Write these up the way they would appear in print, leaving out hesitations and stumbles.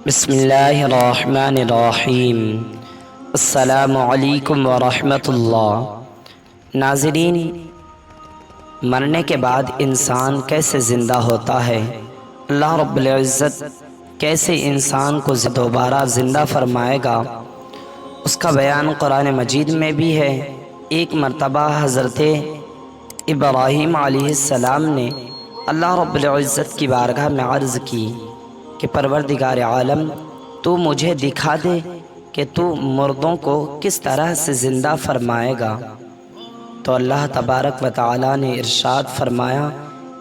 بسم اللہ الرحمن الرحیم۔ السلام علیکم ورحمۃ اللہ۔ ناظرین، مرنے کے بعد انسان کیسے زندہ ہوتا ہے، اللہ رب العزت کیسے انسان کو دوبارہ زندہ فرمائے گا، اس کا بیان قرآن مجید میں بھی ہے۔ ایک مرتبہ حضرت ابراہیم علیہ السلام نے اللہ رب العزت کی بارگاہ میں عرض کی کہ پروردگار عالم، تو مجھے دکھا دے کہ تو مردوں کو کس طرح سے زندہ فرمائے گا۔ تو اللہ تبارک و تعالی نے ارشاد فرمایا،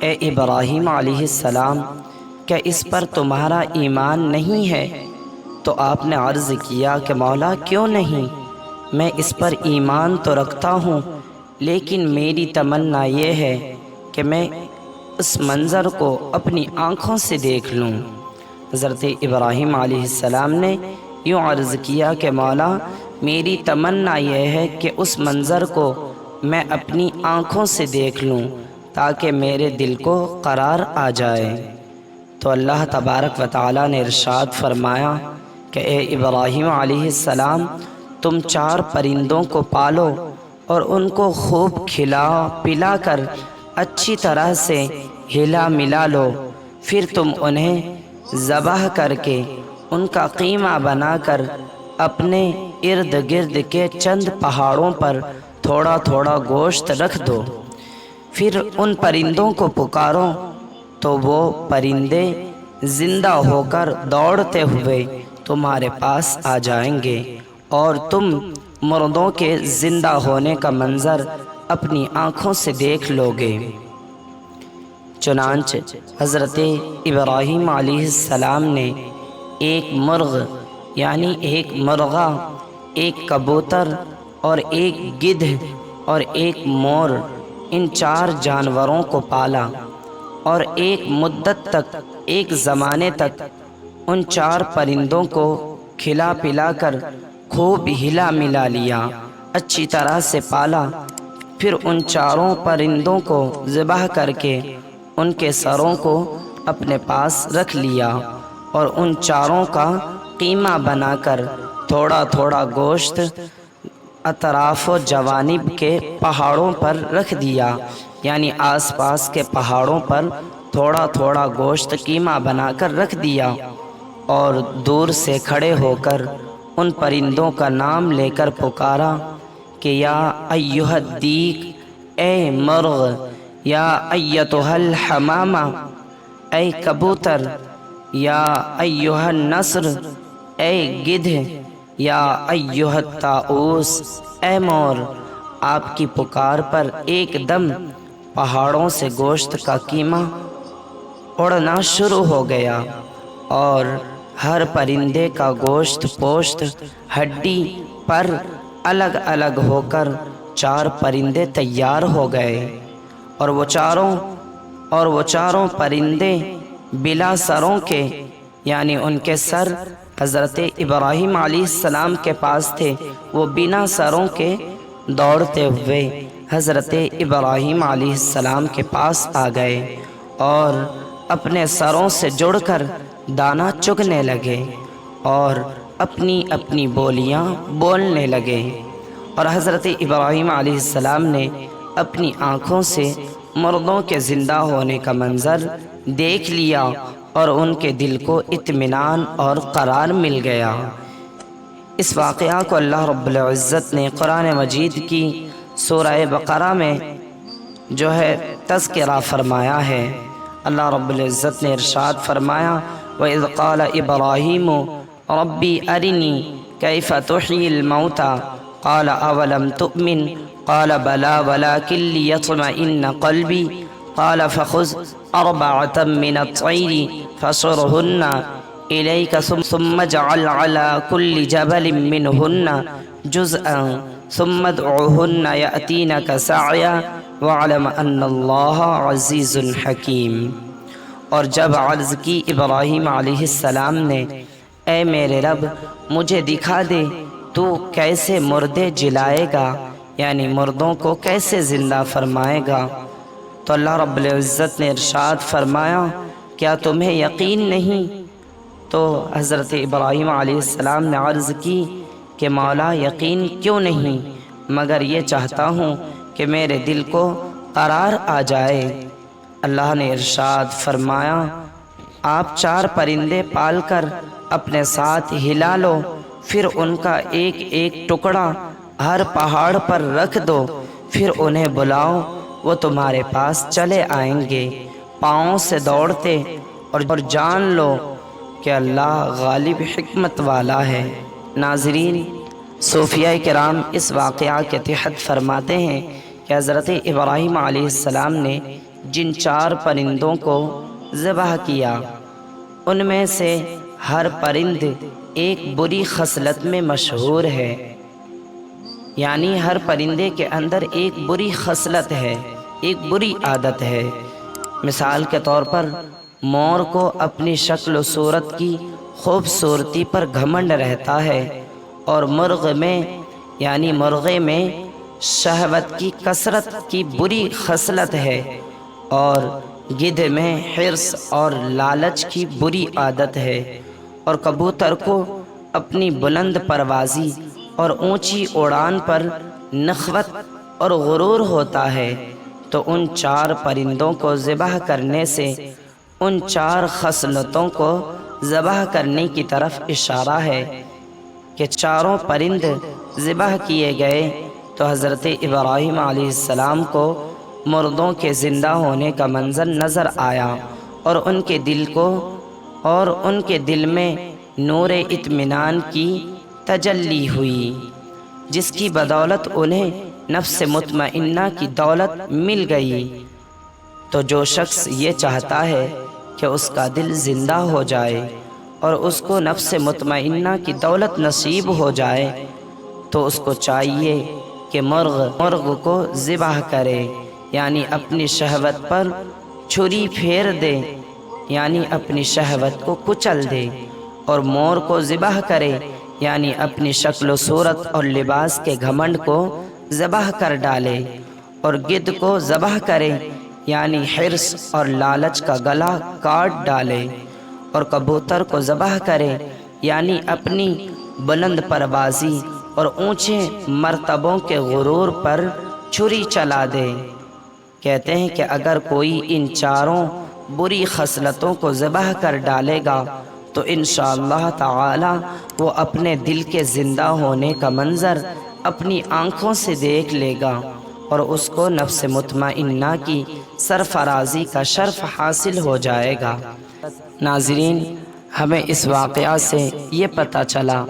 اے ابراہیم علیہ السلام، کیا اس پر تمہارا ایمان نہیں ہے؟ تو آپ نے عرض کیا کہ مولا کیوں نہیں، میں اس پر ایمان تو رکھتا ہوں، لیکن میری تمنا یہ ہے کہ میں اس منظر کو اپنی آنکھوں سے دیکھ لوں۔ حضرت ابراہیم علیہ السلام نے یوں عرض کیا کہ مولا میری تمنا یہ ہے کہ اس منظر کو میں اپنی آنکھوں سے دیکھ لوں تاکہ میرے دل کو قرار آ جائے۔ تو اللہ تبارک و تعالی نے ارشاد فرمایا کہ اے ابراہیم علیہ السلام، تم 4 پرندوں کو پالو اور ان کو خوب کھلا پلا کر اچھی طرح سے ہلا ملا لو، پھر تم انہیں ذبح کر کے ان کا قیمہ بنا کر اپنے ارد گرد کے چند پہاڑوں پر تھوڑا تھوڑا گوشت رکھ دو، پھر ان پرندوں کو پکارو تو وہ پرندے زندہ ہو کر دوڑتے ہوئے تمہارے پاس آ جائیں گے اور تم مردوں کے زندہ ہونے کا منظر اپنی آنکھوں سے دیکھ لو گے۔ چنانچہ حضرت ابراہیم علیہ السلام نے ایک مرغ یعنی ایک مرغہ، ایک کبوتر اور ایک گدھ اور ایک مور، ان 4 جانوروں کو پالا اور ایک مدت تک، ایک زمانے تک ان 4 پرندوں کو کھلا پلا کر خوب ہلا ملا لیا، اچھی طرح سے پالا، پھر ان 4 پرندوں کو ذبح کر کے ان کے سروں کو اپنے پاس رکھ لیا اور ان 4 کا قیمہ بنا کر تھوڑا تھوڑا گوشت اطراف و جوانب کے پہاڑوں پر رکھ دیا، یعنی آس پاس کے پہاڑوں پر تھوڑا تھوڑا گوشت قیمہ بنا کر رکھ دیا، اور دور سے کھڑے ہو کر ان پرندوں کا نام لے کر پکارا کہ یا ایھا الدیک، اے مرغ، یا ایتھا الحمامہ، اے کبوتر، یا ایھا النسر، اے گدھ، یا ایھا الطاؤس، اے مور۔ آپ کی پکار پر ایک دم پہاڑوں سے گوشت کا قیمہ اڑنا شروع ہو گیا اور ہر پرندے کا گوشت پوشت ہڈی پر الگ الگ ہو کر 4 پرندے تیار ہو گئے، اور وہ چاروں پرندے بلا سروں کے، یعنی ان کے سر حضرت ابراہیم علیہ السلام کے پاس تھے، وہ بنا سروں کے دوڑتے ہوئے حضرت ابراہیم علیہ السلام کے پاس آ گئے اور اپنے سروں سے جڑ کر دانا چگنے لگے اور اپنی اپنی بولیاں بولنے لگے، اور حضرت ابراہیم علیہ السلام نے اپنی آنکھوں سے مردوں کے زندہ ہونے کا منظر دیکھ لیا اور ان کے دل کو اطمینان اور قرار مل گیا۔ اس واقعہ کو اللہ رب العزت نے قرآن مجید کی سورہ بقرہ میں جو ہے تذکرہ فرمایا ہے۔ اللہ رب العزت نے ارشاد فرمایا، وَإِذْ قَالَ إِبْرَاهِيمُ رَبِّ أَرِنِي كَيْفَ تُحْيِي الْمَوْتَى قَالَ أَوَلَمْ تُؤْمِنْ قَالَ بَلَى وَلَكِنْ لِيَطْمَئِنَّ قَلْبِي قَالَ فَخُذْ أَرْبَعَةً مِّنَ الطَّيْرِ فَصُرْهُنَّ إِلَيْكَ ثُمَّ اجْعَلْ عَلَى كُلِّ جَبَلٍ مِّنْهُنَّ جُزْءًا ثُمَّ ادْعُهُنَّ يَأْتِينَكَ سَعْيًا وَاعْلَمْ أَنَّ اللَّهَ عَزِيزٌ حَكِيمٌ۔ اور جب عرض کی ابراہیم علیہ السلام نے، اے میرے رب، مجھے دکھا دے تو کیسے مردے جلائے گا، یعنی مردوں کو کیسے زندہ فرمائے گا، تو اللہ رب العزت نے ارشاد فرمایا، کیا تمہیں یقین نہیں؟ تو حضرت ابراہیم علیہ السلام نے عرض کی کہ مولا یقین کیوں نہیں، مگر یہ چاہتا ہوں کہ میرے دل کو قرار آ جائے۔ اللہ نے ارشاد فرمایا، آپ 4 پرندے پال کر اپنے ساتھ ہلا لو، پھر ان کا ایک ایک ٹکڑا ہر پہاڑ پر رکھ دو، پھر انہیں بلاؤ، وہ تمہارے پاس چلے آئیں گے پاؤں سے دوڑتے، اور جان لو کہ اللہ غالب حکمت والا ہے۔ ناظرین، صوفیہ کرام اس واقعہ کے تحت فرماتے ہیں کہ حضرت ابراہیم علیہ السلام نے جن 4 پرندوں کو ذبح کیا، ان میں سے ہر پرند ایک بری خصلت میں مشہور ہے، یعنی ہر پرندے کے اندر ایک بری خصلت ہے، ایک بری عادت ہے۔ مثال کے طور پر مور کو اپنی شکل و صورت کی خوبصورتی پر گھمنڈ رہتا ہے، اور مرغے میں شہوت کی کثرت کی بری خصلت ہے، اور گدھ میں حرص اور لالچ کی بری عادت ہے، اور کبوتر کو اپنی بلند پروازی اور اونچی اڑان پر نخوت اور غرور ہوتا ہے۔ تو ان 4 پرندوں کو ذبح کرنے سے ان 4 خصلتوں کو ذبح کرنے کی طرف اشارہ ہے کہ 4 پرند ذبح کیے گئے تو حضرت ابراہیم علیہ السلام کو مردوں کے زندہ ہونے کا منظر نظر آیا، اور ان کے دل میں نور اطمینان کی تجلی ہوئی، جس کی بدولت انہیں نفس مطمئنہ کی دولت مل گئی۔ تو جو شخص یہ چاہتا ہے کہ اس کا دل زندہ ہو جائے اور اس کو نفس مطمئنہ کی دولت نصیب ہو جائے، تو اس کو چاہیے کہ مرغ کو ذبح کرے، یعنی اپنی شہوت پر چھری پھیر دے، یعنی اپنی شہوت کو کچل دے، اور مور کو ذبح کرے، یعنی اپنی شکل و صورت اور لباس کے گھمنڈ کو ذبح کر ڈالے، اور گدھ کو ذبح کرے، یعنی حرص اور لالچ کا گلا کاٹ ڈالے، اور کبوتر کو ذبح کرے، یعنی اپنی بلند پروازی اور اونچے مرتبوں کے غرور پر چھری چلا دے۔ کہتے ہیں کہ اگر کوئی ان 4 بری خصلتوں کو ذبح کر ڈالے گا تو انشاءاللہ تعالی وہ اپنے دل کے زندہ ہونے کا منظر اپنی آنکھوں سے دیکھ لے گا، اور اس کو نفس مطمئنہ کی سرفرازی کا شرف حاصل ہو جائے گا۔ ناظرین، ہمیں اس واقعہ سے یہ پتہ چلا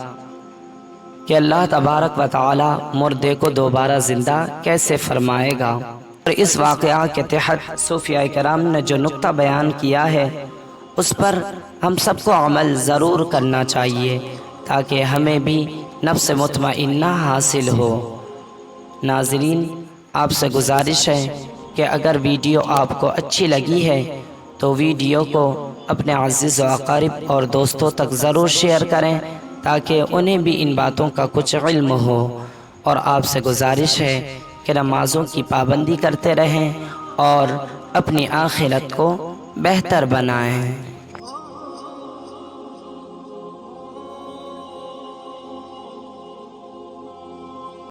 کہ اللہ تبارک و تعالی مردے کو دوبارہ زندہ کیسے فرمائے گا، اور اس واقعہ کے تحت صوفیہ کرام نے جو نقطہ بیان کیا ہے اس پر ہم سب کو عمل ضرور کرنا چاہیے تاکہ ہمیں بھی نفس مطمئنہ حاصل ہو۔ ناظرین، آپ سے گزارش ہے کہ اگر ویڈیو آپ کو اچھی لگی ہے تو ویڈیو کو اپنے عزیز و اقارب اور دوستوں تک ضرور شیئر کریں تاکہ انہیں بھی ان باتوں کا کچھ علم ہو، اور آپ سے گزارش ہے کہ نمازوں کی پابندی کرتے رہیں اور اپنی آخرت کو بہتر بنائیں۔